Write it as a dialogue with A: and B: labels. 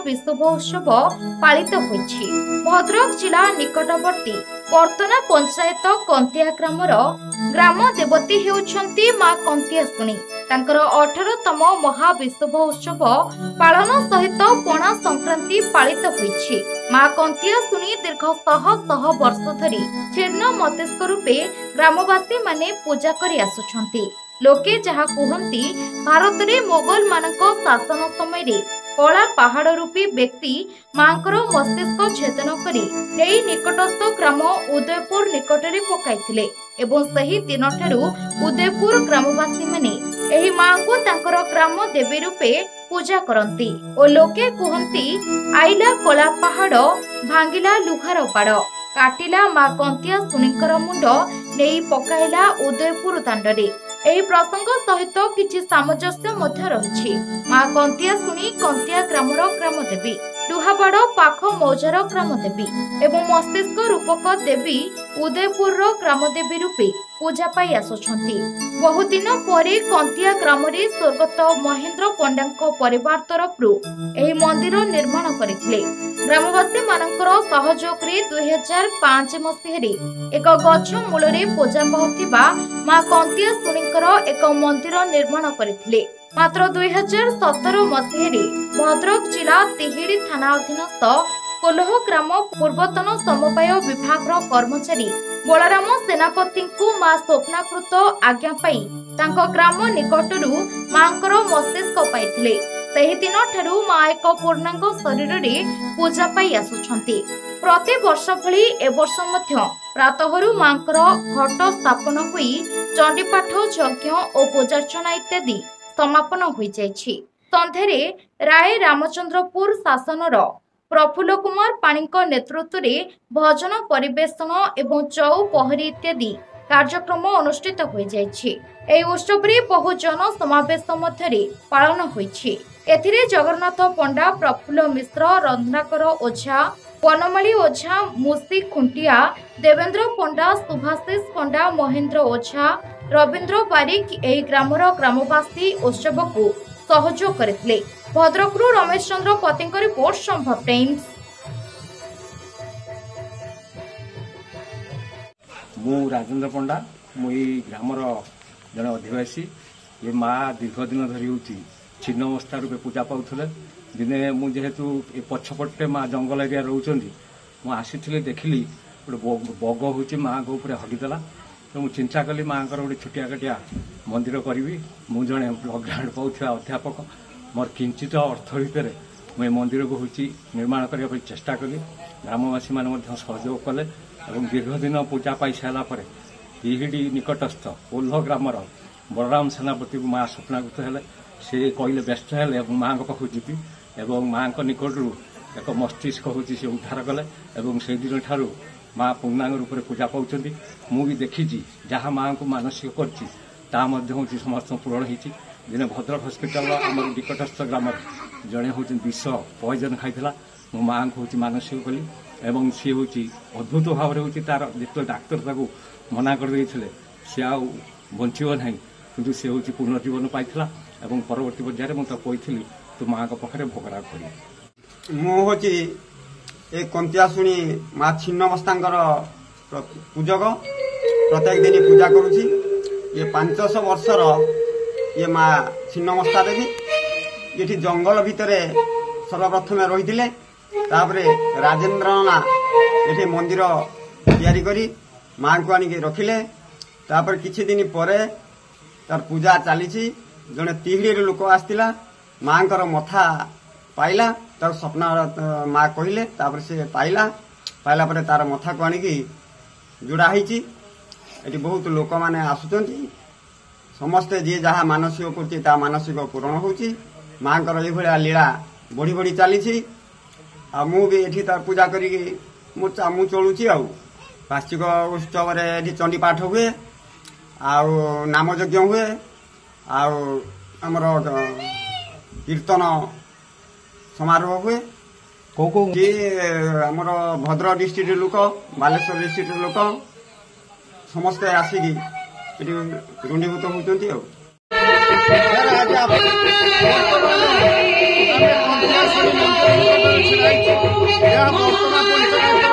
A: महाविषुव उत्सव पालित होइछि। भद्रक जिला निकटवर्ती पर्तना पंचायत कंतिया ग्रामर ग्राम देवती हेउछन्ती मां कंतियासुनी। तांकर 18तम महाविषुव उत्सव पालन सहित पणा संक्रांति पालित होइछि। मां कंतियासुनी दीर्घ शह शह वर्ष धरी जीर्ण मस्तिष्क रूपे ग्रामवासी माने पूजा करि आसुछन्ती। लोके जहा कहती भारत में मोगल मानक शासन समय कला पहाड़ रूपी व्यक्ति मांकर मस्तिष्क छेदन करी निकटस्थ ग्राम उदयपुर निकटरे पकाइथिले एवं सही दिन ठारू उदयपुर ग्रामवासी माने एही मां को तांकर ग्राम देवी रूपे पूजा करती और लोके कहती आइला कला पहाड़ भांगिला लुहार बाड़ काटिला मां कंतियासुनीकर मुंड नहीं पकाइला उदयपुर दांडरे। एही प्रसंग सहित किछि सामंजस्य मध्य रहिछि। मां कंतियासुनी कंतिया ग्रामर ग्रामदेवी, लुहाबाड़ पाख मौजार ग्रामदेवी एवं मस्तिष्क रूपक देवी उदयपुर ग्रामदेवी रूपे पूजा पाई आसुछन्ति। बहुदिन परे कंतिया ग्रामरे स्वर्गत महेंद्र पंडाଙ୍କ परिवार तरफरु एही मंदिर निर्माण करथिले। ग्रामवासी मानकर सहयोग रे 2005 मसीहरे एक गछ मूलरे पूजा पाउथिबा मां कंतियासुनीकर एक मंदिर निर्माण करथिले। मात्र 2017 मसीहरे भद्रक जिला तिहिड़ी थाना अधीनस्थ कोल्ह ग्राम पूर्वतन समवाय विभाग कर्मचारी बलराम सेनापति को मां स्वप्नाकृत आज्ञा पाई तांको ग्राम निकटरू मांकर मस्तिष्क पाइथिले। सही दिन ठारू मां एक पूर्णांग शरीर रे पूजा पाई आसुछन्ति। प्रति वर्ष भली ए वर्ष मध्य प्रातःरु मांकर घट स्थापन होई चंडीपाठ यज्ञ और पूजार्चना इत्यादि समापन होई जायछि। संध्यारे राय रामचंद्रपुर शासनर प्रफुल्ल कुमार पाणीଙ୍କ नेतृत्व भजन परिवेशन एवं चौपहरी इत्यादि कार्यक्रम अनुष्ठित हो जायछि। एही उत्सव रे बहु जन समावेश मध्यरे पालन होइछि। एथिरे जगन्नाथ पंडा, प्रफुल्ल मिश्र, रत्नाकर ओझा, वनमाली ओझा, मुसी खुंटिया, देवेंद्र पंडा, सुभाषिष पंडा, महेंद्र ओझा, रवींद्र बारिक एही ग्रामर ग्रामवासी उत्सव को सहयोग करथिले। भद्रकरू रमेश चंद्र पतिଙ୍କ रिपोर्ट संभव टाइम्स।
B: मु राजेंद्र पंडा मुई ग्रामर जन अधिवासी। ये माँ दीर्घ दिन धरी होची छिन्नमस्ता रूपे पूजा पाउथले। दिने मु जेहेतु ए पछपटे माँ जंगल एरिया रोचंदी मु आसी देखिली गोटे बग होची माँ को ऊपर हगिदेला। तो मु चिंता कली माँ गोटे छुटिया काटिया मंदिर करी। मु जड़े ब्लक ग्रांट पाउथिबा अध्यापक मोर किंचित अर्थ भितर मुझे मंदिर को हूँ निर्माण करने चेष्टा कली। ग्रामवासी मैंने सहयोग कले और दीर्घ दिन पूजा पाई सारापर तिहिड़ी निकटस्थ कोल्ह ग्रामर बलराम सेनापति को माँ स्वप्नाकृत हेले। से कहले व्यस्त हेले माँ पाखु जीवी और माँ निकटू एक मस्तिष्क हूँ सी उद्धार कले और से दिन ठारू माँ पूर्णांग रूप से पूजा पाँच। मु भी देखी जहाँ माँ को मानसिक कर समस्त पूरण होती। दिने भद्रक हस्पिटाल आम निकटस्थ ग्राम जड़े हूँ विष पॉइजन खाईला मो माँ को हूँ मानसिक कली और सी हूँ अद्भुत भाव में तार जो डाक्तर ताको मना करदे सी आ बंचब ना कि सी हूँ पुनर्जीवन पाई और परवर्ती पर्यायर मुझे कही तो माँ पाखे भोगराग कर
C: मुझे एक कंतियासुनी माँ छिन्नमस्तांकर पूजक प्रत्येक दिन पूजा करुँची। ये 500 वर्षर ये माँ छिन्नमस्ता देवी ये जंगल भितर सर्वप्रथम रही राजेंद्र नाना ये मंदिर तैयारी करी माँ को आनिक रखिले। तापर किछि दिन परे तार पूजा चली जड़े तिहिड़ी लोक आसला माँ मथा पाइला तार स्वप्न माँ कहले तापर से पाइला पाइला परे तार मथा को आनिक जोड़ा होती। बहुत लोक मैंने आसुचंती समस्ते जी जहाँ मानसिक कर मानसिक पूरण होची। माँ को लीला बढ़ी बढ़ी चली मुझे तार पूजा करी मु चलुची। वार्षिक उत्सव चंडी पाठ हुए नाम यज्ञ हुए आमर कीर्तन समारोह हुए। आमर भद्रक डिस्ट्रिक्ट लोक बालेश्वर डिस्ट्रिक्ट लोक समस्ते आसिकी रुंडीभूत होती।
D: ଆମେ କଣ୍ଟିଆଶୁଣୀ ମନ୍ଦିର ନିକଟରେ ଛିଡ଼ା ହେଇଛୁ। ଏହା ବର୍ତ୍ତମାନ ପଞ୍ଚାୟତ